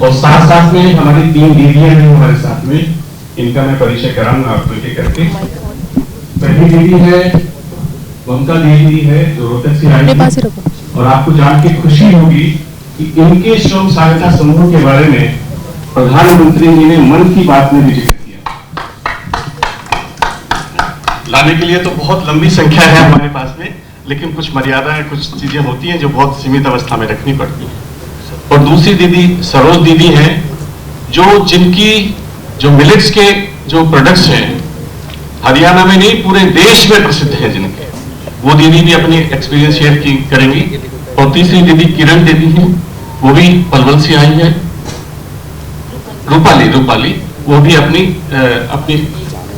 और साथ साथ में हमारी 3 दीदियां हैं हमारे साथ में, इनका मैं परिचय कराऊंगा आपको एक करके। पहली दीदी है ममता दीदी है जो रोहतक से आई है, और आपको जान के खुशी होगी कि इनके स्वयं सहायता समूह के बारे में प्रधानमंत्री जी ने मन की बात में भी जिक्र किया। लाने के लिए तो बहुत लंबी संख्या है हमारे पास में, लेकिन कुछ मर्यादाएं, कुछ चीजें होती हैं जो बहुत सीमित अवस्था में रखनी पड़ती हैं। और दूसरी दीदी सरोज दीदी हैं जिनकी जो मिलेट्स के जो प्रोडक्ट्स हैं हरियाणा में नहीं पूरे देश में प्रसिद्ध हैं जिनके, वो दीदी भी अपनी एक्सपीरियंस शेयर करेंगी। और तीसरी दीदी किरण दीदी हैं, वो भी पलवल से आई है। रूपाली वो भी अपनी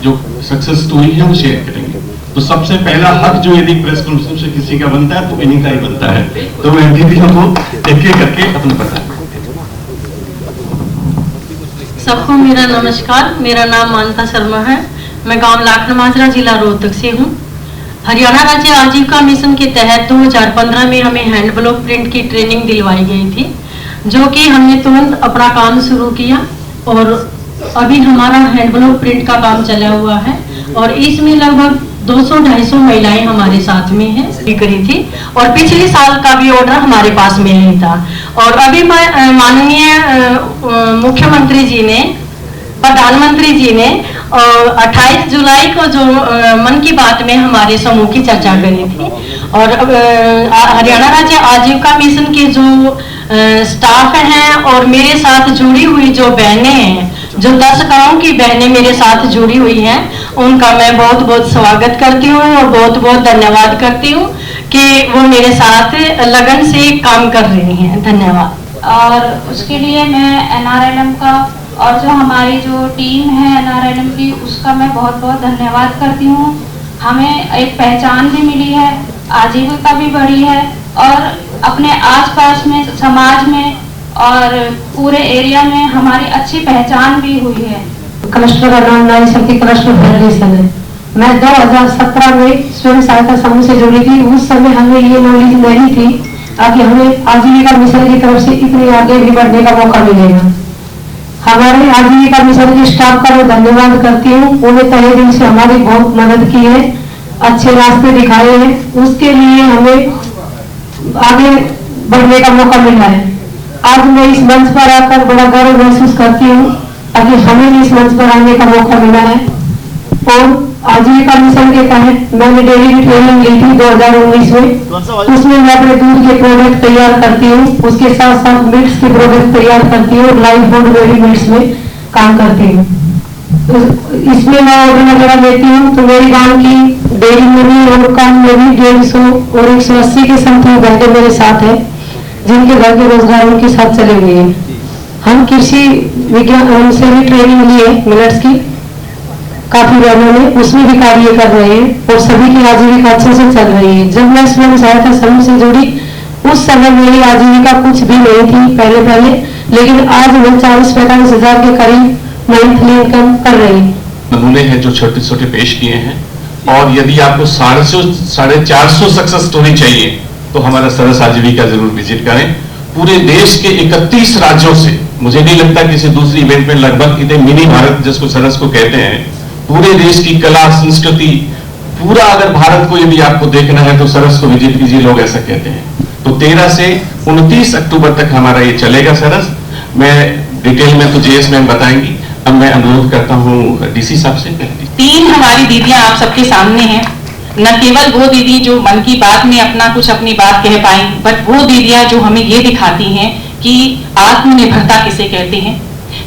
जो सक्सेस स्टोरी है वो शेयर करेंगे। तो सबसे पहला हक जो यदि प्रेस कॉन्फ्रेंस से किसी का बनता है तो इन्हीं का ही बनता है। तो मैं दीदियों को एक एक करके अपना बताएं। सबको मेरा नमस्कार। मेरा नाम मानता शर्मा है। मैं गांव लाखन माजरा जिला रोहतक से हूं। हरियाणा राज्य आजीविका मिशन के तहत 2015 में हमें हैंड ब्लॉक प्रिंट की ट्रेनिंग दिलवाई गई थी, जो कि हमने तुरंत अपना काम शुरू किया और अभी हमारा हैंड ब्लॉक प्रिंट का काम चला हुआ है। और इसमें लगभग 200-250 महिलाएं हमारे साथ में हैं करी थी, और पिछले साल का भी ऑर्डर हमारे पास में ही था। और अभी माननीय मुख्यमंत्री जी ने, प्रधानमंत्री जी ने 28 जुलाई को जो मन की बात में हमारे समूह की चर्चा करी थी। और हरियाणा राज्य आजीविका मिशन के जो स्टाफ हैं और मेरे साथ जुड़ी हुई जो बहनें हैं, जो 10 गांव की बहनें मेरे साथ जुड़ी हुई हैं, उनका मैं बहुत बहुत स्वागत करती हूँ और बहुत बहुत धन्यवाद करती हूँ कि वो मेरे साथ लगन से काम कर रही हैं। धन्यवाद। और उसके लिए मैं NRLM का और जो हमारी जो टीम है NRLM की, उसका मैं बहुत बहुत धन्यवाद करती हूँ। हमें एक पहचान भी मिली है, आजीविका भी बढ़ी है और अपने आसपास में, समाज में और पूरे एरिया में हमारी अच्छी पहचान भी हुई है। क्लस्टर का नाम नारी शक्ति क्लस्टर फेडरेशन है। मैं 2017 में स्वयं सहायता समूह से जुड़ी थी। उस समय हमें ये नॉलेज नहीं थी कि हमें आजीविका मिशन की तरफ से इतने आगे भी बढ़ने का मौका मिलेगा। हमारे आजीविका मिशन के स्टाफ का मैं धन्यवाद करती हूँ। उन्हें तहे दिल से हमारी बहुत मदद की है, अच्छे रास्ते दिखाए हैं, उसके लिए हमें आगे बढ़ने का मौका मिला है। आज मैं इस मंच पर आकर बड़ा गर्व महसूस करती हूँ ताकि हमें इस मंच पर आने का मौका मिला है। और आजीविका मिशन के तहत मैंने डेयरी की ट्रेनिंग ली थी 2019 में। उसमें मैं अपने दूध के प्रोडक्ट तैयार करती हूँ, उसके साथ साथ मिल्क्स के प्रोडक्ट तैयार करती हूँ और लाइव फूड डेयरी मिल्क्स में काम करती हूँ। इसमें मैं ऑर्डर वगैरह लेती हूँ। तो मेरी गांव की डेयरी में भी और काम में भी 150 और 180 के समथिंग बहनें मेरे साथ है, जिनके घर के रोजगार उनके साथ चले हुए हैं। हम कृषि विज्ञान से भी ट्रेनिंग ली है मिलेट्स की, काफी बहनों ने उसमें भी कार्य कर रहे हैं और सभी की आजीविका अच्छे से चल रही है। जब मैं स्वयं सहायता समूह से जुड़ी उस समय मेरी आजीविका कुछ भी नहीं थी पहले, लेकिन आज मैं 40-45 हजार के करीब मंथली इनकम कर रही हूँ। नमूने हैं जो छोटे छोटे पेश किए हैं, और यदि आपको 450 सक्सेस स्टोरी चाहिए तो हमारा सरस आजीविका जरूर विजिट करें। पूरे देश के 31 राज्यों से, मुझे नहीं लगता किसी दूसरी इवेंट में लगभग इतने मिनी भारत जिसको सरस को कहते हैं, पूरे देश की कला संस्कृति, पूरा अगर भारत को यदि आपको देखना है तो सरस को विजिट कीजिए, लोग ऐसा कहते हैं। तो 13 से 29 अक्टूबर तक हमारा ये चलेगा सरस। मैं डिटेल में तो जेएस मैम बताएंगी। अब मैं अनुरोध करता हूँ डीसी साहब से। 3 हमारी दीदियां आप सबके सामने हैं। न केवल वो दीदी जो मन की बात में अपनी बात कह पाई, बट वो दीदियां जो हमें ये दिखाती हैं कि आत्मनिर्भरता किसे कहते हैं।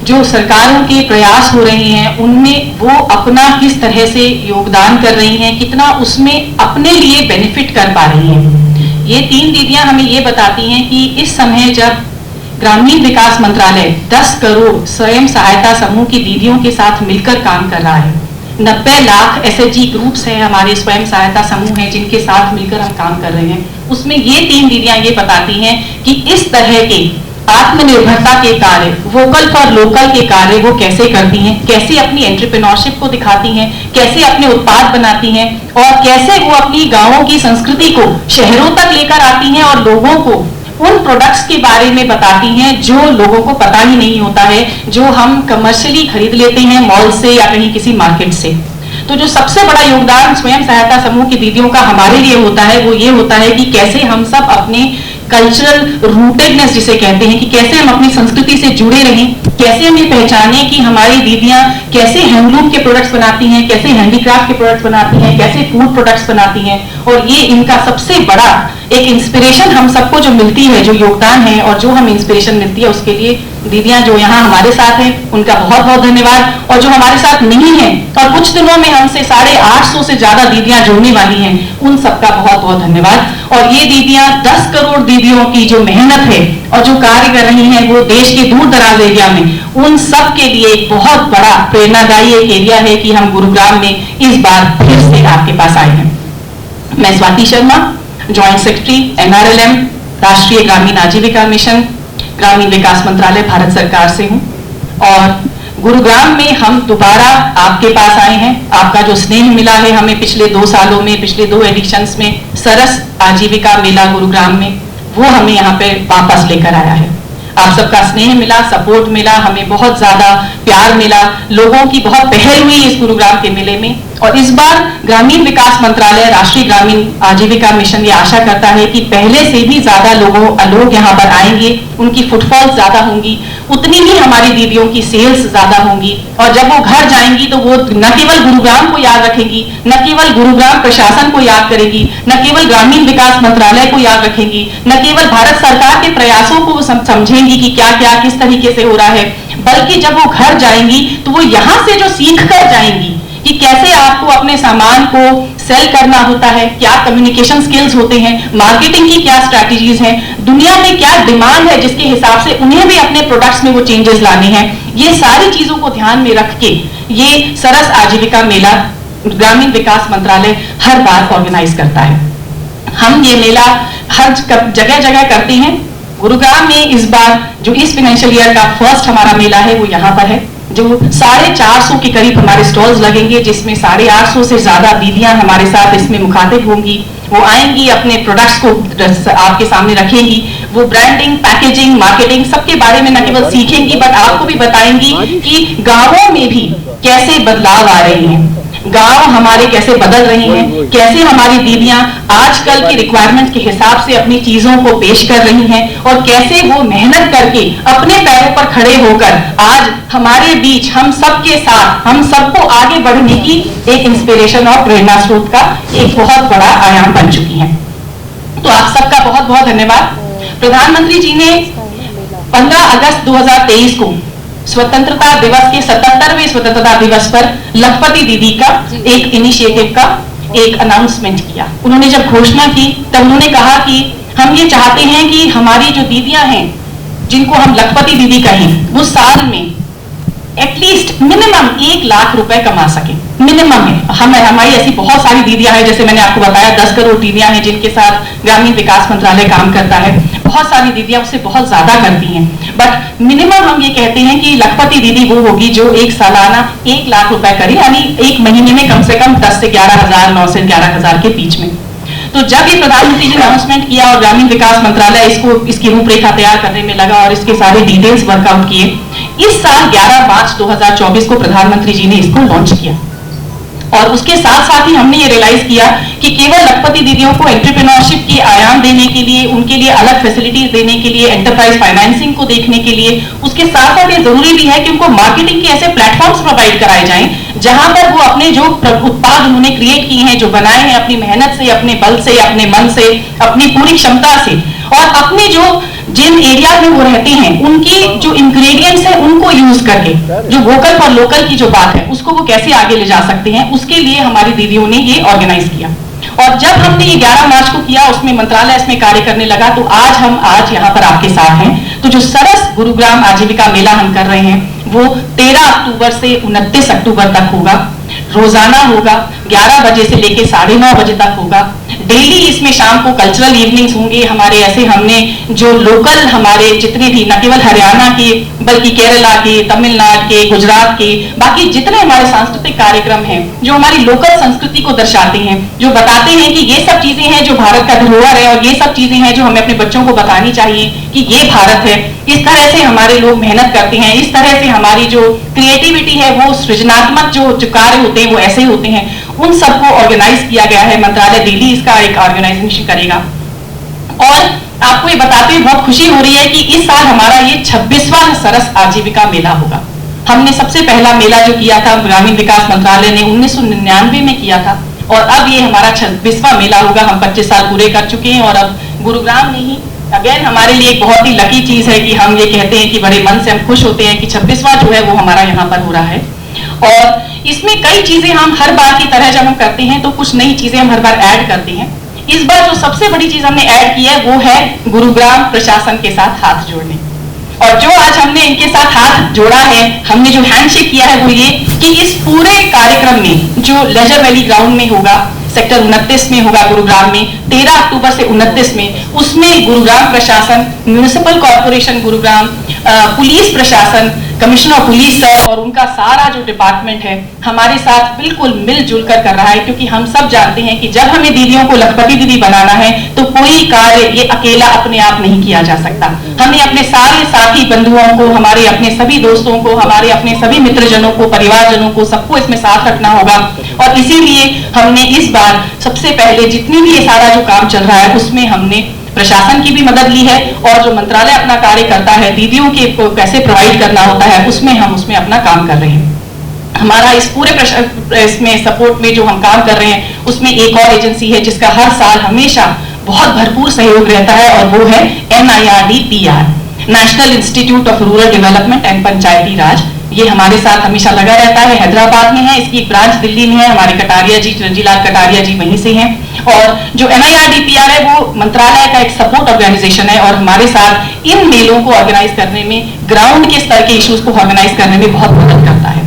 जो सरकारों के प्रयास हो रहे हैं उनमें वो अपना किस तरह से योगदान कर रही हैं, कितना उसमें अपने लिए बेनिफिट कर पा रही हैं। ये 3 दीदियां हमें ये बताती हैं कि इस समय जब ग्रामीण विकास मंत्रालय 10 करोड़ स्वयं सहायता समूह की दीदियों के साथ मिलकर काम कर रहा है, 90 लाख SHG ग्रुप्स हैं हमारे स्वयं सहायता समूह हैं जिनके साथ मिलकर हम काम कर रहे हैं, उसमें ये 3 दीदियां ये बताती हैं कि इस तरह के आत्मनिर्भरता के कार्य, वोकल फॉर लोकल के कार्य वो कैसे करती हैं, कैसे अपनी एंटरप्रेन्योरशिप को दिखाती हैं, कैसे अपने उत्पाद बनाती हैं और कैसे वो अपनी गांवों की संस्कृति को शहरों तक लेकर आती हैं और लोगों को उन प्रोडक्ट्स के बारे में बताती हैं जो लोगों को पता ही नहीं होता है, जो हम कमर्शियली खरीद लेते हैं मॉल से या कहीं किसी मार्केट से। तो जो सबसे बड़ा योगदान स्वयं सहायता समूह की दीदियों का हमारे लिए होता है वो ये होता है कि कैसे हम सब अपने कल्चरल रूटेडनेस जिसे कहते हैं, कि कैसे हम अपनी संस्कृति से जुड़े रहें, कैसे हम ये पहचाने कि हमारी दीदियां कैसे हैंडलूम के प्रोडक्ट्स बनाती हैं, कैसे हैंडीक्राफ्ट के प्रोडक्ट्स बनाती हैं, कैसे फूड प्रोडक्ट्स बनाती हैं। और ये इनका सबसे बड़ा एक इंस्पिरेशन हम सबको जो मिलती है, जो योगदान है और जो हमें इंस्पिरेशन मिलती है, उसके लिए दीदियां जो यहाँ हमारे साथ हैं उनका बहुत बहुत धन्यवाद। और जो हमारे साथ नहीं है और कुछ दिनों में हमसे 850 से ज्यादा दीदियां जुड़ने वाली हैं, उन सबका बहुत बहुत धन्यवाद। और ये दीदियां 10 करोड़ दीदियों की जो मेहनत है और जो कार्य कर रही हैं वो देश के दूर दराज एरिया में, उन सब के लिए एक बहुत बड़ा प्रेरणादायी एक एरिया है कि हम गुरुग्राम में इस बार फिर से आपके पास आए हैं। मैं Swati Sharma, joint secretary NRLM, राष्ट्रीय ग्रामीण आजीविका मिशन, ग्रामीण विकास मंत्रालय, भारत सरकार से हूं। और गुरुग्राम में हम दोबारा आपके पास आए हैं। आपका जो स्नेह मिला है हमें पिछले 2 सालों में, पिछले 2 एडिशंस में, सरस आजीविका मेला गुरुग्राम में, वो हमें यहाँ पे वापस लेकर आया है। आप सबका स्नेह मिला, सपोर्ट मिला, हमें बहुत ज्यादा प्यार मिला, लोगों की बहुत पहल हुई इस गुरुग्राम के मेले में। और इस बार ग्रामीण विकास मंत्रालय, राष्ट्रीय ग्रामीण आजीविका मिशन ये आशा करता है कि पहले से भी ज्यादा लोग यहाँ पर आएंगे, उनकी फुटफॉल्स ज्यादा होंगी, उतनी ही हमारी दीदियों की सेल्स ज्यादा होंगी। और जब वो घर जाएंगी तो वो न केवल गुरुग्राम को याद रखेंगी, न केवल गुरुग्राम प्रशासन को याद करेगी, न केवल ग्रामीण विकास मंत्रालय को याद रखेंगी, न केवल भारत सरकार के प्रयासों को समझेंगी कि क्या क्या किस तरीके से हो रहा है, बल्कि जब वो घर जाएंगी तो वो यहाँ से जो सीख कर जाएंगी कि कैसे आपको अपने सामान को सेल करना होता है, क्या कम्युनिकेशन स्किल्स होते हैं, मार्केटिंग की क्या स्ट्रैटेजीज हैं, दुनिया में क्या डिमांड है जिसके हिसाब से उन्हें भी अपने प्रोडक्ट्स में वो चेंजेस लाने हैं, ये सारी चीजों को ध्यान में रख के ये सरस आजीविका मेला ग्रामीण विकास मंत्रालय हर बार ऑर्गेनाइज करता है। हम ये मेला हर जगह जगह करते हैं। गुरुग्राम में इस बार जो इस फाइनेंशियल ईयर का फर्स्ट हमारा मेला है वो यहाँ पर है, जो 450 के करीब हमारे स्टॉल्स लगेंगे, जिसमें 850 से ज्यादा दीदियां हमारे साथ इसमें मुखातिब होंगी। वो आएंगी, अपने प्रोडक्ट्स को आपके सामने रखेंगी, वो ब्रांडिंग, पैकेजिंग, मार्केटिंग सबके बारे में न केवल सीखेंगी बट आपको भी बताएंगी कि गांवों में भी कैसे बदलाव आ रहे हैं, गांव हमारे कैसे बदल रहे हैं, कैसे हमारी दीदियां आजकल की रिक्वायरमेंट के हिसाब से अपनी चीजों को पेश कर रही हैं और कैसे वो मेहनत करके अपने पैरों पर खड़े होकर आज हमारे बीच हम सबके साथ हम सबको आगे बढ़ने की एक इंस्पिरेशन और प्रेरणा स्रोत का एक बहुत बड़ा आयाम बन चुकी हैं। तो आप सबका बहुत बहुत धन्यवाद। प्रधानमंत्री जी ने 15 अगस्त 2023 को स्वतंत्रता दिवस के 77वें स्वतंत्रता दिवस पर लखपति दीदी का एक इनिशिएटिव का एक अनाउंसमेंट किया। उन्होंने जब घोषणा की तब उन्होंने कहा कि हम ये चाहते हैं कि हमारी जो दीदियां हैं जिनको हम लखपति दीदी कहें, वो साल में एटलीस्ट मिनिमम 1 लाख रुपए कमा सके, मिनिमम है। हमारी ऐसी बहुत सारी दीदियां हैं, जैसे मैंने आपको बताया 10 करोड़ दीदियां हैं जिनके साथ ग्रामीण विकास मंत्रालय काम करता है। बहुत सारी दीदियां उससे बहुत ज्यादा करती हैं, बट मिनिमम हम ये कहते हैं कि लखपति दीदी वो होगी जो एक सालाना 1 लाख रुपए करे, यानी एक महीने में कम से कम 10 से 11,000, 9 से 11,000 के बीच में। तो जब ये प्रधानमंत्री जी ने अनाउंसमेंट किया और ग्रामीण विकास मंत्रालय इसकी रूपरेखा तैयार करने में लगा और इसके सारे डिटेल्स वर्कआउट किए, इस साल 11 मार्च 2024 को प्रधानमंत्री जी ने इसको लॉन्च किया। और उसके साथ साथ ही हमने ये रियलाइज किया कि केवल लखपति दीदियों को एंटरप्रेन्योरशिप की आयाम देने के लिए, उनके लिए अलग फैसिलिटीज देने के लिए, एंटरप्राइज फाइनेंसिंग को देखने के लिए, उसके साथ साथ ये जरूरी भी है कि उनको मार्केटिंग के ऐसे प्लेटफॉर्म्स प्रोवाइड कराए जाएं जहां पर वो अपने जो उत्पाद उन्होंने क्रिएट किए हैं, जो बनाए हैं अपनी मेहनत से, अपने बल से, अपने मन से, अपनी पूरी क्षमता से, और अपने जो जिन एरिया में वो रहते हैं उनकी जो इंग्रेडिएंट्स हैं उनको यूज करके जो वोकल फॉर लोकल की जो बात है उसको वो कैसे आगे ले जा सकते हैं, उसके लिए हमारी दीदियों ने ये ऑर्गेनाइज किया। और जब हमने ये 11 मार्च को किया, उसमें मंत्रालय इसमें कार्य करने लगा, तो आज यहाँ पर आपके साथ हैं। तो जो सरस गुरुग्राम आजीविका मेला हम कर रहे हैं वो 13 अक्टूबर से 29 अक्टूबर तक होगा। रोजाना होगा, 11 बजे से लेकर 9:30 बजे तक होगा। डेली इसमें शाम को कल्चरल इवनिंग्स होंगे हमारे, ऐसे हमने जो लोकल हमारे जितने भी न केवल हरियाणा के बल्कि केरला के, तमिलनाडु के, गुजरात के, बाकी जितने हमारे सांस्कृतिक कार्यक्रम हैं जो हमारी लोकल संस्कृति को दर्शाते हैं, जो बताते हैं कि ये सब चीजें हैं जो भारत का धरोहर है और ये सब चीजें हैं जो हमें अपने बच्चों को बतानी चाहिए कि ये भारत है। इस तरह से हमारे लोग मेहनत करते हैं, इस तरह से हमारी जो क्रिएटिविटी है, वो सृजनात्मक जो कार्य होते हैं वो ऐसे होते हैं, उन सबको ऑर्गेनाइज किया गया है। मंत्रालय दिल्ली इसका एक ऑर्गेनाइजेशन करेगा। और आपको ये बताते हुए बहुत खुशी हो रही है कि इस साल हमारा ये 26वां सरस आजीविका मेला होगा। हमने सबसे पहला मेला जो किया था ग्रामीण विकास मंत्रालय ने 1999 में किया था, और अब ये हमारा 26वां मेला होगा। हम 25 साल पूरे कर चुके हैं, और अब गुरुग्राम में ही अगेन हमारे लिए एक बहुत ही लकी चीज है कि हम ये कहते हैं कि बड़े मन से हम खुश होते हैं कि 26वां जो है वो हमारा यहाँ पर हो रहा है। और इसमें कई चीजें हम हर बार की तरह जब हम करते हैं तो कुछ नई चीजें हम हर बार ऐड करते हैं। इस बार जो सबसे बड़ी चीज हमने ऐड की है वो है गुरुग्राम प्रशासन के साथ हाथ जोड़ने। और जो आज हमने इनके साथ हाथ जोड़ा है, हमने जो हैंडशेक किया है वो ये कि इस पूरे कार्यक्रम में जो लेजर वैली ग्राउंड में होगा, सेक्टर 29 में होगा गुरुग्राम में, 13 अक्टूबर से 29 में, उसमें गुरुग्राम प्रशासन, म्युनिसिपल कॉर्पोरेशन गुरुग्राम, पुलिस प्रशासन, कमिश्नर पुलिस सर और उनका सारा जो डिपार्टमेंट है हमारे साथ बिल्कुल मिलजुल कर रहा है। क्योंकि हम सब जानते हैं कि जब हमें दीदियों को लखपति दीदी बनाना है तो कोई कार्य ये अकेला अपने आप नहीं किया जा सकता। हमें अपने सारे साथी बंधुओं को, हमारे अपने सभी दोस्तों को, हमारे अपने सभी मित्रजनों को, परिवारजनों को, सबको इसमें साथ रखना होगा। और इसीलिए हमने इस बार सबसे पहले जितनी भी ये सारा जो काम चल रहा है उसमें हमने प्रशासन की भी मदद ली है, और जो मंत्रालय अपना कार्य करता है दीदियों के को कैसे प्रोवाइड करना होता है हम उसमें अपना काम कर रहे हैं। हमारा इस पूरे इसमें सपोर्ट में जो हम काम कर रहे हैं उसमें एक और एजेंसी है जिसका हर साल हमेशा बहुत भरपूर सहयोग रहता है, और वो है NIRDPR, national institute of rural development and Panchayati Raj. ये हमारे साथ हमेशा लगा रहता है, हैदराबाद में है, इसकी एक ब्रांच दिल्ली में है, हमारे कटारिया जी, रंजीलाल कटारिया जी वहीं से हैं। और जो NIRDPR है वो मंत्रालय का एक सपोर्ट ऑर्गेनाइजेशन है, और हमारे साथ इन मेलों को ऑर्गेनाइज करने में, ग्राउंड के स्तर के इश्यूज को ऑर्गेनाइज करने में बहुत मदद करता है।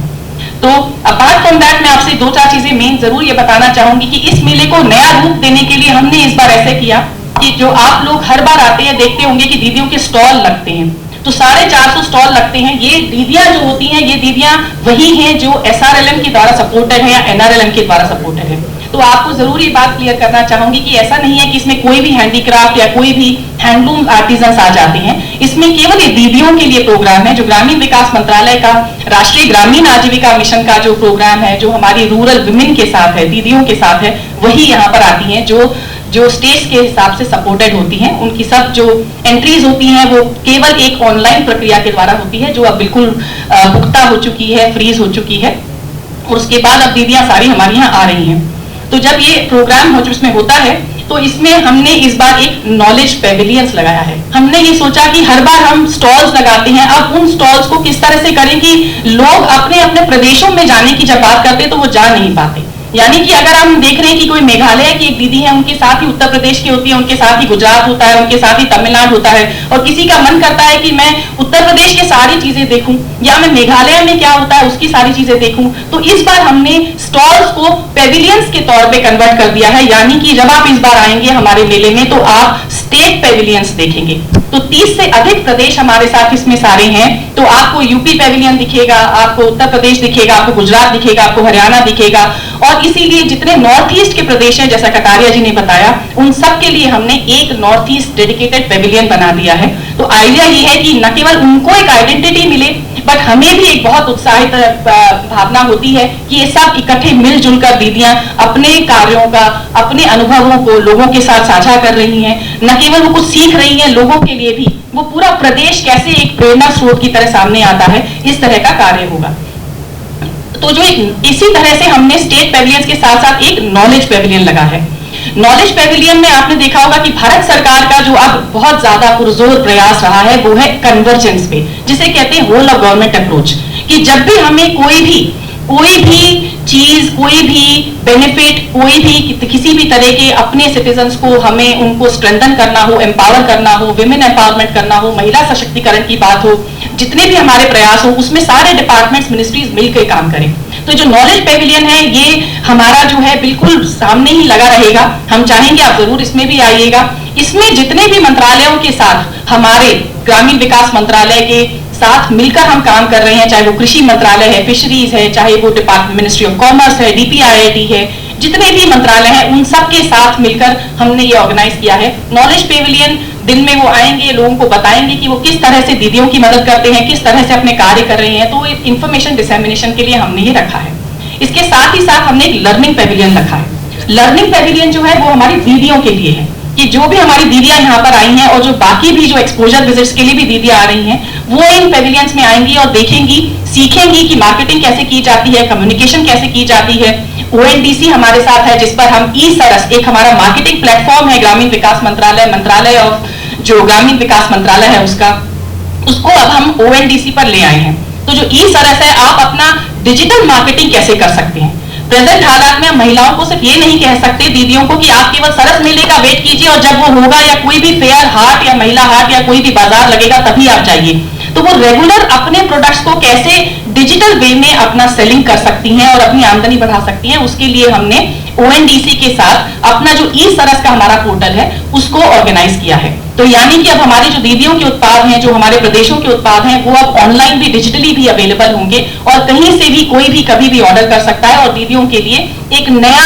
तो अपार्ट फ्रॉम दैट मैं आपसे 2-4 चीजें मेन जरूर ये बताना चाहूंगी कि इस मेले को नया रूप देने के लिए हमने इस बार ऐसे किया कि जो आप लोग हर बार आते हैं देखते होंगे कि दीदियों के स्टॉल लगते हैं, तो 450 स्टॉल लगते हैं। ये दीदियां जो होती हैं ये दीदियां वही हैं जो SRLM के द्वारा सपोर्टेड है या NRLM के द्वारा सपोर्टेड है। तो आपको जरूर ये बात क्लियर करना चाहूंगी कि ऐसा नहीं है कि इसमें कोई भी हैंडीक्राफ्ट या कोई भी हैंडलूम आर्टिजन्स आ जाते हैं। इसमें केवल ये दीदियों के लिए प्रोग्राम है। जो ग्रामीण विकास मंत्रालय का राष्ट्रीय ग्रामीण आजीविका मिशन का जो प्रोग्राम है, जो हमारी रूरल विमेन के साथ है, दीदियों के साथ है, वही यहाँ पर आती हैं जो स्टेट्स के हिसाब से सपोर्टेड होती हैं। उनकी सब जो एंट्रीज होती हैं वो केवल एक ऑनलाइन प्रक्रिया के द्वारा होती है, जो अब बिल्कुल पुख्ता हो चुकी है, फ्रीज हो चुकी है, और उसके बाद अब दीदियां सारी हमारे यहाँ आ रही हैं। तो जब ये प्रोग्राम हो जिसमें होता है तो इसमें हमने इस बार एक नॉलेज पेविलियंस लगाया है। हमने ये सोचा कि हर बार हम स्टॉल्स लगाते हैं, अब उन स्टॉल्स को किस तरह से करें कि लोग अपने अपने प्रदेशों में जाने की जब बात करते तो वो जा नहीं पाते। यानी कि अगर हम देख रहे हैं कि कोई मेघालय की एक दीदी है, उनके साथ ही उत्तर प्रदेश की होती है, उनके साथ ही गुजरात होता है, उनके साथ ही तमिलनाडु होता है, और किसी का मन करता है कि मैं उत्तर प्रदेश की सारी चीजें देखूं या मैं मेघालय में क्या होता है उसकी सारी चीजें देखूं, तो इस बार हमने स्टॉल्स को पेविलियंस के तौर पे कन्वर्ट कर दिया है। यानी कि जब आप इस बार आएंगे हमारे मेले में तो आप स्टेट पेविलियंस देखेंगे। तो 30 से अधिक प्रदेश हमारे साथ इसमें सारे हैं। तो आपको यूपी पेविलियन दिखेगा, आपको उत्तर प्रदेश दिखेगा, आपको गुजरात दिखेगा, आपको हरियाणा दिखेगा, और इसीलिए जितने नॉर्थ ईस्ट के प्रदेश हैं, जैसा कटारिया जी ने बताया, उन सब के लिए हमने एक नॉर्थ ईस्ट डेडिकेटेड पेविलियन बना दिया है। तो आइडिया ये है कि न केवल उनको एक आइडेंटिटी मिले, बट हमें भी एक बहुत उत्साहित भावना होती है कि ये सब इकट्ठे मिलजुल कर दीदियां अपने कार्यों का, अपने अनुभवों को लोगों के साथ साझा कर रही हैं। न केवल वो कुछ सीख रही हैं, लोगों के लिए भी वो पूरा प्रदेश कैसे एक प्रेरणा स्रोत की तरह सामने आता है, इस तरह का कार्य होगा। तो जो इसी तरह से हमने स्टेट पेविलियंस के साथ साथ एक नॉलेज पेविलियन लगा है। नॉलेज पेविलियन में आपने देखा होगा कि भारत सरकार का जो अब बहुत ज्यादा पुरजोर प्रयास रहा है वो है कन्वर्जेंस पे, जिसे कहते हैं होल ऑफ गवर्नमेंट अप्रोच, कि जब भी हमें कोई भी चीज, कोई भी बेनिफिट, कोई भी किसी भी तरह के अपने सिटीजन्स को हमें उनको स्ट्रेंथन करना हो, एम्पावर करना हो, विमेन एम्पावरमेंट करना हो, महिला सशक्तिकरण की बात हो, जितने भी हमारे प्रयास हो उसमें सारे डिपार्टमेंट्स, मिनिस्ट्रीज मिलकर काम करें। तो जो नॉलेज पेविलियन है ये हमारा जो है बिल्कुल सामने ही लगा रहेगा। हम चाहेंगे आप जरूर इसमें भी आइएगा। इसमें जितने भी मंत्रालयों के साथ हमारे ग्रामीण विकास मंत्रालय के साथ मिलकर हम काम कर रहे हैं, चाहे वो कृषि मंत्रालय है, फिशरीज है, चाहे वो डिपार्टमेंट मिनिस्ट्री ऑफ कॉमर्स है, DPIIT है, जितने भी मंत्रालय हैं उन सब के साथ मिलकर हमने ये ऑर्गेनाइज किया है नॉलेज पेविलियन। दिन में वो आएंगे, लोगों को बताएंगे कि वो किस तरह से दीदियों की मदद करते हैं, किस तरह से अपने कार्य कर रहे हैं। तो इंफॉर्मेशन डिसेमिनेशन के लिए हमने ये रखा है। इसके साथ ही साथ हमने एक लर्निंग पेविलियन रखा है। लर्निंग पेविलियन जो है वो हमारी दीदियों के लिए है कि जो भी हमारी दीदियां यहाँ पर आई हैं और जो बाकी भी जो एक्सपोजर विजिट्स के लिए भी दीदियां आ रही हैं वो इन पेविलियंस में आएंगी और देखेंगी, सीखेंगी कि मार्केटिंग कैसे की जाती है, कम्युनिकेशन कैसे की जाती है। ONDC हमारे साथ है जिस पर हम ई-सरस, एक हमारा मार्केटिंग प्लेटफॉर्म है ग्रामीण विकास मंत्रालय ऑफ जो ग्रामीण विकास मंत्रालय है उसको अब हम ONDC पर ले आए हैं। तो जो ई-सरस है, आप अपना डिजिटल मार्केटिंग कैसे कर सकते हैं। प्रेजेंट हालात में हम महिलाओं को सिर्फ ये नहीं कह सकते दीदियों को कि आप केवल सरस मेले का वेट कीजिए और जब वो होगा या कोई भी फेयर हाट या महिला हाट या कोई भी बाजार लगेगा तभी आप जाइए। तो वो रेगुलर अपने प्रोडक्ट्स को कैसे डिजिटल वे में अपना सेलिंग कर सकती हैं और अपनी आमदनी बढ़ा सकती हैं, उसके लिए हमने ONDC के साथ अपना जो ई-सरस का हमारा पोर्टल है उसको ऑर्गेनाइज किया है। तो यानी कि अब हमारी जो दीदियों के उत्पाद हैं, जो हमारे प्रदेशों के उत्पाद हैं, वो अब ऑनलाइन भी डिजिटली भी अवेलेबल होंगे और कहीं से भी कोई भी कभी भी ऑर्डर कर सकता है और दीदियों के लिए एक नया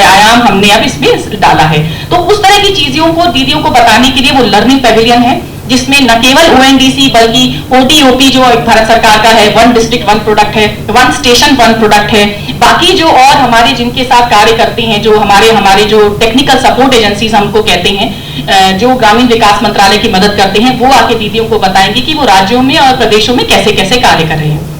आयाम हमने अब इसमें डाला है। तो उस तरह की चीजों को दीदियों को बताने के लिए वो लर्निंग पेविलियन है जिसमें न केवल ONDC बल्कि OTOP जो भारत सरकार का है, 1 डिस्ट्रिक्ट 1 प्रोडक्ट है, 1 स्टेशन 1 प्रोडक्ट है, बाकी जो और हमारे जिनके साथ कार्य करते हैं, जो हमारे जो टेक्निकल सपोर्ट एजेंसीज हमको कहते हैं, जो ग्रामीण विकास मंत्रालय की मदद करते हैं, वो आके दीदियों को बताएंगे कि वो राज्यों में और प्रदेशों में कैसे कैसे कार्य कर रहे हैं।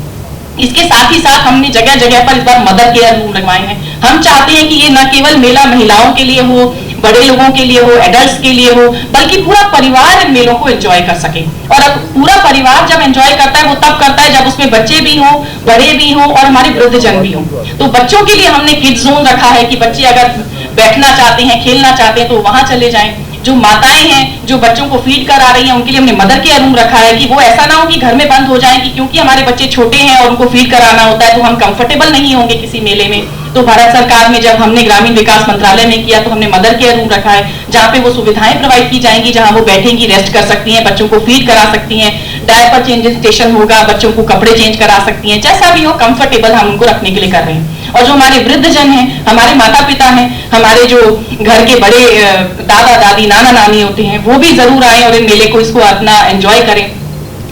इसके साथ ही साथ हमने जगह जगह पर इस बार मदर केयर रूम लगवाए हैं। हम चाहते हैं कि ये न केवल मेला महिलाओं के लिए हो, बड़े लोगों के लिए हो, एडल्ट्स के लिए हो, बल्कि पूरा परिवार इन मेलों को एंजॉय कर सके। और अब पूरा परिवार जब एंजॉय करता है वो तब करता है जब उसमें बच्चे भी हों, बड़े भी हों और हमारे वृद्धजन भी हों। तो बच्चों के लिए हमने किड्स जोन रखा है कि बच्चे अगर बैठना चाहते हैं, खेलना चाहते हैं तो वहां चले जाएं। जो माताएं हैं जो बच्चों को फीड करा रही हैं उनके लिए हमने मदर केयर रूम रखा है कि वो ऐसा ना हो कि घर में बंद हो जाएं कि क्योंकि हमारे बच्चे छोटे हैं और उनको फीड कराना होता है तो हम कंफर्टेबल नहीं होंगे किसी मेले में। तो भारत सरकार में जब हमने ग्रामीण विकास मंत्रालय में किया तो हमने मदर केयर रूम रखा है जहाँ पे वो सुविधाएं प्रोवाइड की जाएंगी, जहाँ वो बैठेंगी, रेस्ट कर सकती हैं, बच्चों को फीड करा सकती हैं, डायपर चेंजिंग स्टेशन होगा, बच्चों को कपड़े चेंज करा सकती हैं, जैसा भी हो कंफर्टेबल हम उनको रखने के लिए कर रहे हैं। और जो हमारे वृद्धजन हैं, हमारे माता पिता हैं, हमारे जो घर के बड़े दादा दादी नाना नानी होते हैं, वो भी जरूर आए और इन मेले को इसको अपना एंजॉय करें।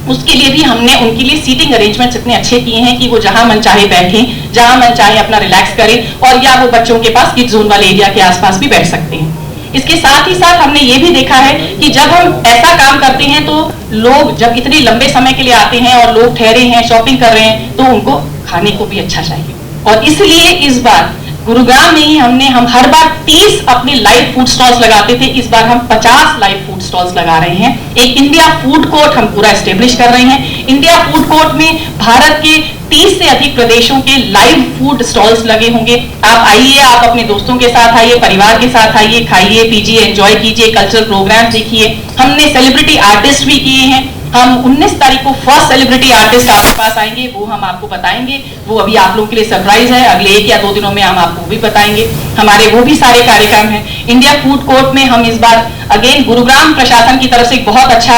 उसके लिए भी हमने उनके लिए सीटिंग अरेंजमेंट्स इतने अच्छे किए हैं कि वो जहां मन चाहे बैठें, जहां मन चाहे अपना रिलैक्स करें और या वो बच्चों के पास किड जोन वाले एरिया के आसपास भी बैठ सकते हैं। इसके साथ ही साथ हमने ये भी देखा है कि जब हम ऐसा काम करते हैं तो लोग जब इतने लंबे समय के लिए आते हैं और लोग ठहरे हैं, शॉपिंग कर रहे हैं, तो उनको खाने को भी अच्छा चाहिए। और इसलिए इस बार गुरुग्राम में ही हम हर बार 30 अपने लाइव फूड स्टॉल्स लगाते थे, इस बार हम 50 लाइव फूड स्टॉल्स लगा रहे हैं। एक इंडिया फूड कोर्ट हम पूरा एस्टेब्लिश कर रहे हैं। इंडिया फूड कोर्ट में भारत के 30 से अधिक प्रदेशों के लाइव फूड स्टॉल्स लगे होंगे। आप आइए, आप अपने दोस्तों के साथ आइए, परिवार के साथ आइए, खाइए पीजिए, एंजॉय कीजिए, कल्चरल प्रोग्राम देखिए। हमने सेलिब्रिटी आर्टिस्ट भी किए हैं। हम 19 तारीख को फर्स्ट सेलिब्रिटी आर्टिस्ट आपके पास आएंगे, वो हम आपको बताएंगे। वो अभी आप लोगों के लिए सरप्राइज है, अगले 1 या 2 दिनों में हम आपको भी बताएंगे। हमारे वो भी सारे कार्यक्रम हैं। इंडिया फूड कोर्ट में हम इस बार अगेन गुरुग्राम प्रशासन की तरफ से एक बहुत अच्छा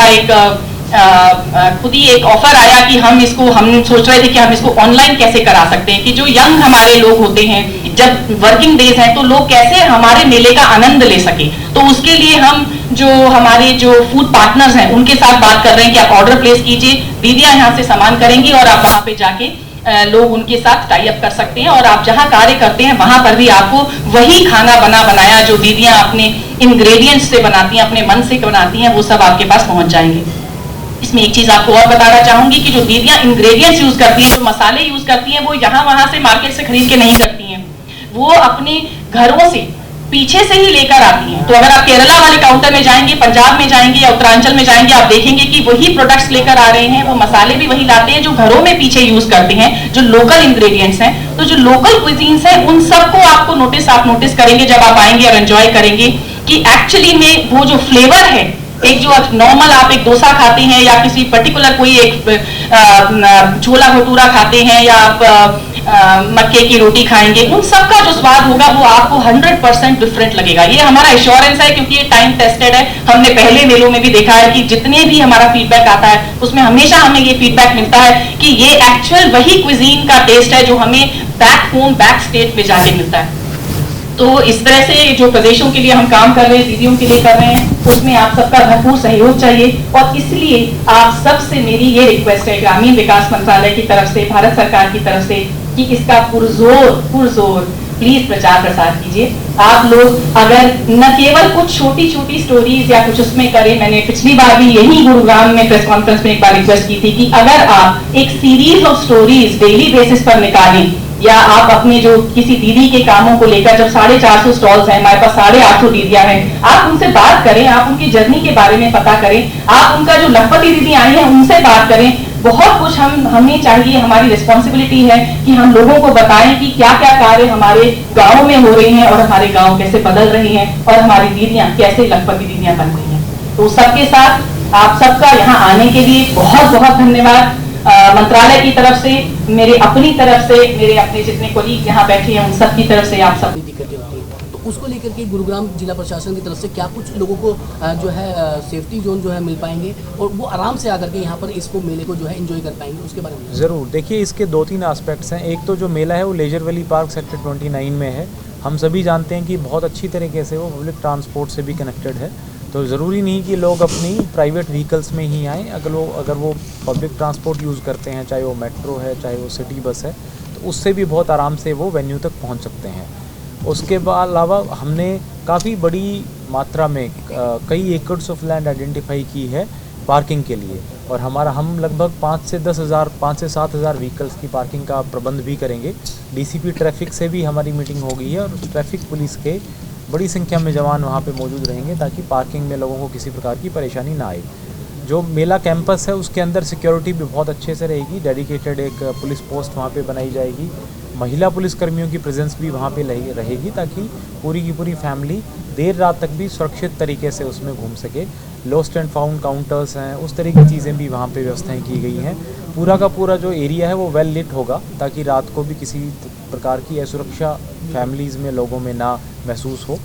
खुद ही एक ऑफर आया कि हम सोच रहे थे कि हम इसको ऑनलाइन कैसे करा सकते हैं कि जो यंग हमारे लोग होते हैं, जब वर्किंग डेज हैं तो लोग कैसे हमारे मेले का आनंद ले सके। तो उसके लिए हम जो हमारे जो फूड पार्टनर्स हैं उनके साथ बात कर रहे हैं कि आप ऑर्डर प्लेस कीजिए, दीदियां यहाँ से सामान करेंगी और आप वहां पे जाके लोग उनके साथ टाई अप कर सकते हैं और आप जहां कार्य करते हैं वहां पर भी आपको वही खाना बनाया जो दीदियां अपने इंग्रेडिएंट्स से बनाती हैं, अपने मन से बनाती हैं, वो सब आपके पास पहुंच जाएंगे। इसमें एक चीज आपको और बताना चाहूंगी कि जो दीदियां इंग्रेडिएंट्स यूज करती हैं, जो मसाले यूज करती हैं, वो यहाँ वहां से मार्केट से खरीद के नहीं करती हैं, वो अपने घरों से पीछे से ही लेकर आती हैं। तो अगर आप केरला वाले काउंटर में जाएंगे, पंजाब में जाएंगे या उत्तरांचल में जाएंगे, आप देखेंगे कि वही प्रोडक्ट्स लेकर आ रहे हैं, वो मसाले भी वही लाते हैं जो घरों में पीछे यूज करते हैं, जो लोकल इंग्रेडिएंट्स हैं। तो जो लोकल क्विजीन्स हैं उन सबको आपको आप नोटिस करेंगे जब आप आएंगे और एंजॉय करेंगे कि एक्चुअली में वो जो फ्लेवर है एक जो नॉर्मल आप एक डोसा खाते हैं या किसी पर्टिकुलर कोई एक छोला भटूरा खाते हैं या आप मक्के की रोटी खाएंगे, उन सब का जो स्वाद होगा वो आपको 100% डिफरेंट लगेगा। ये हमारा एश्योरेंस है, क्योंकि ये टाइम टेस्टेड है। हमने पहले मेलों में भी देखा है कि जितने भी हमारा फीडबैक आता है उसमें हमेशा हमें ये फीडबैक मिलता है कि ये एक्चुअल वही क्विजीन का टेस्ट है जो हमें बैक होम बैक स्टेट में जाके मिलता है। तो इस तरह से जो प्रदेशों के लिए हम काम कर रहे हैं, दीदियों के लिए कर रहे हैं, उसमें आप सबका भरपूर सहयोग चाहिए। और इसलिए आप सबसे मेरी ये रिक्वेस्ट है ग्रामीण विकास मंत्रालय की तरफ से, भारत सरकार की तरफ से, कि इसका पुरजोर प्लीज प्रचार प्रसार कीजिए। आप लोग अगर न केवल कुछ छोटी छोटी स्टोरीज या कुछ उसमें करें, मैंने पिछली बार भी यही गुरुग्राम में प्रेस कॉन्फ्रेंस में एक बार रिक्वेस्ट की थी कि अगर आप एक series of stories daily basis पर निकालें, या आप अपने जो किसी दीदी के कामों को लेकर, जब 450 स्टॉल्स हैं, हमारे पास 850 दीदियां हैं, आप उनसे बात करें, आप उनकी जर्नी के बारे में पता करें, आप उनका जो लखपति दीदी आई हैं उनसे बात करें। बहुत कुछ हमें चाहिए, हमारी रिस्पॉन्सिबिलिटी है कि हम लोगों को बताएं कि क्या क्या कार्य हमारे गाँव में हो रहे हैं और हमारे गाँव कैसे बदल रहे हैं और हमारी दीदियां कैसे लखपति दीदियां बन रही हैं। तो सबके साथ आप सबका यहाँ आने के लिए बहुत बहुत धन्यवाद। मंत्रालय की तरफ से, मेरे अपनी तरफ से, मेरे अपने जितने कोलीग यहाँ बैठे हैं उन सब की तरफ से आप सब दिक्कतें होती हैं, तो उसको लेकर के गुरुग्राम जिला प्रशासन की तरफ से क्या कुछ लोगों को जो है सेफ्टी जोन जो है मिल पाएंगे और वो आराम से आकर के यहाँ पर इसको मेले को जो है एंजॉय कर पाएंगे, उसके बारे में? ज़रूर। देखिए, इसके 2-3 एस्पेक्ट्स हैं। एक तो जो मेला है वो लेजर वैली पार्क सेक्टर 29 में है। हम सभी जानते हैं कि बहुत अच्छी तरीके से वो पब्लिक ट्रांसपोर्ट से भी कनेक्टेड है, तो ज़रूरी नहीं कि लोग अपनी प्राइवेट व्हीकल्स में ही आएँ। अगर वो पब्लिक ट्रांसपोर्ट यूज़ करते हैं, चाहे वो मेट्रो है, चाहे वो सिटी बस है, तो उससे भी बहुत आराम से वो वेन्यू तक पहुंच सकते हैं। उसके अलावा हमने काफ़ी बड़ी मात्रा में कई एकड़्स ऑफ लैंड आइडेंटिफाई की है पार्किंग के लिए, और हम लगभग 5 से 7 हज़ार व्हीकल्स की पार्किंग का प्रबंध भी करेंगे। डीसीपी ट्रैफिक से भी हमारी मीटिंग हो गई है और ट्रैफिक पुलिस के बड़ी संख्या में जवान वहाँ पे मौजूद रहेंगे ताकि पार्किंग में लोगों को किसी प्रकार की परेशानी ना आए। जो मेला कैंपस है उसके अंदर सिक्योरिटी भी बहुत अच्छे से रहेगी। डेडिकेटेड एक पुलिस पोस्ट वहाँ पे बनाई जाएगी। महिला पुलिसकर्मियों की प्रेजेंस भी वहाँ पे रहेगी ताकि पूरी की पूरी फैमिली देर रात तक भी सुरक्षित तरीके से उसमें घूम सके। लॉस्ट एंड फाउंड काउंटर्स हैं, उस तरह की चीज़ें भी वहाँ पे व्यवस्थाएं की गई हैं। पूरा का पूरा जो एरिया है वो वेल लिट होगा ताकि रात को भी किसी प्रकार की असुरक्षा फैमिलीज़ में, लोगों में ना महसूस हो।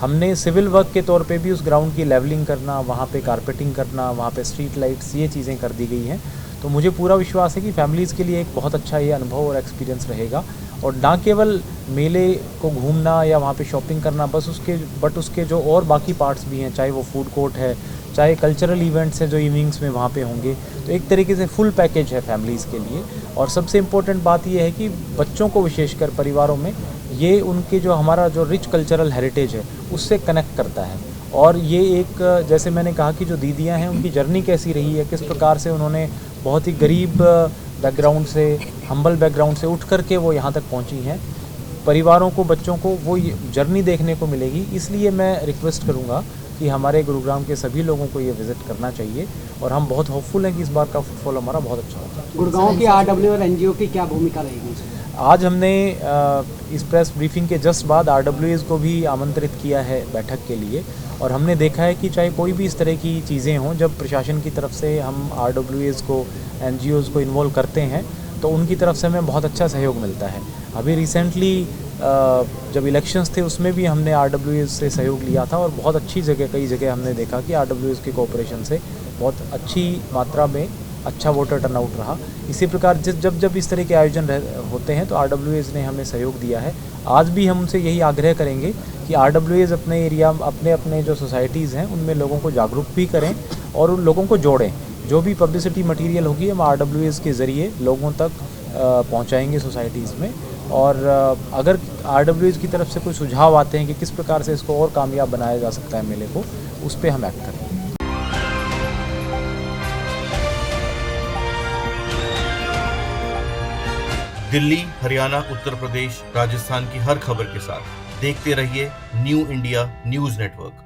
हमने सिविल वर्क के तौर पे भी उस ग्राउंड की लेवलिंग करना, वहाँ पे कारपेटिंग करना, वहाँ पे स्ट्रीट लाइट्स, ये चीज़ें कर दी गई हैं। तो मुझे पूरा विश्वास है कि फैमिलीज़ के लिए एक बहुत अच्छा ये अनुभव और एक्सपीरियंस रहेगा। और ना केवल मेले को घूमना या वहाँ पे शॉपिंग करना बट उसके जो और बाकी पार्ट्स भी हैं, चाहे वो फूड कोर्ट है, चाहे कल्चरल इवेंट्स हैं जो इवनिंग्स में वहाँ पे होंगे, तो एक तरीके से फुल पैकेज है फैमिलीज़ के लिए। और सबसे इम्पोर्टेंट बात ये है कि बच्चों को विशेषकर परिवारों में ये उनके जो हमारा जो रिच कल्चरल हेरिटेज है उससे कनेक्ट करता है। और ये एक, जैसे मैंने कहा कि जो दीदियाँ हैं उनकी जर्नी कैसी रही है, किस प्रकार से उन्होंने बहुत ही गरीब बैकग्राउंड से, हम्बल बैकग्राउंड से उठ करके वो यहाँ तक पहुँची हैं। परिवारों को, बच्चों को वो जर्नी देखने को मिलेगी। इसलिए मैं रिक्वेस्ट करूँगा कि हमारे गुरुग्राम के सभी लोगों को ये विज़िट करना चाहिए और हम बहुत होपफुल हैं कि इस बार का फुटफॉल हमारा बहुत अच्छा होगा। गुड़गांव के आरडब्ल्यू और एनजीओ की क्या भूमिका रहेगी? आज हमने इस प्रेस ब्रीफिंग के जस्ट बाद आरडब्ल्यूएस को भी आमंत्रित किया है बैठक के लिए, और हमने देखा है कि चाहे कोई भी इस तरह की चीज़ें हों, जब प्रशासन की तरफ से हम आरडब्ल्यूएस को, एनजीओज़ को इन्वॉल्व करते हैं तो उनकी तरफ से हमें बहुत अच्छा सहयोग मिलता है। अभी रिसेंटली जब इलेक्शंस थे उसमें भी हमने आरडब्ल्यूएस से सहयोग लिया था और बहुत अच्छी जगह, कई जगह हमने देखा कि आरडब्ल्यूएस के कोऑपरेशन से बहुत अच्छी मात्रा में अच्छा वोटर टर्नआउट रहा। इसी प्रकार जब इस तरह के आयोजन होते हैं तो आरडब्ल्यूएस ने हमें सहयोग दिया है। आज भी हम उनसे यही आग्रह करेंगे कि आरडब्ल्यूएस अपने एरिया, अपने जो सोसाइटीज़ हैं उनमें लोगों को जागरूक भी करें और उन लोगों को जोड़ें। जो भी पब्लिसिटी मटेरियल होगी हम आरडब्ल्यूएस के ज़रिए लोगों तक पहुंचाएंगे सोसाइटीज़ में। और अगर आरडब्ल्यूएस की तरफ से कोई सुझाव आते हैं कि किस प्रकार से इसको और कामयाब बनाया जा सकता है मेले को, उस पर हम एक्ट करेंगे। दिल्ली, हरियाणा, उत्तर प्रदेश, राजस्थान की हर खबर के साथ देखते रहिए न्यू इंडिया न्यूज़ नेटवर्क।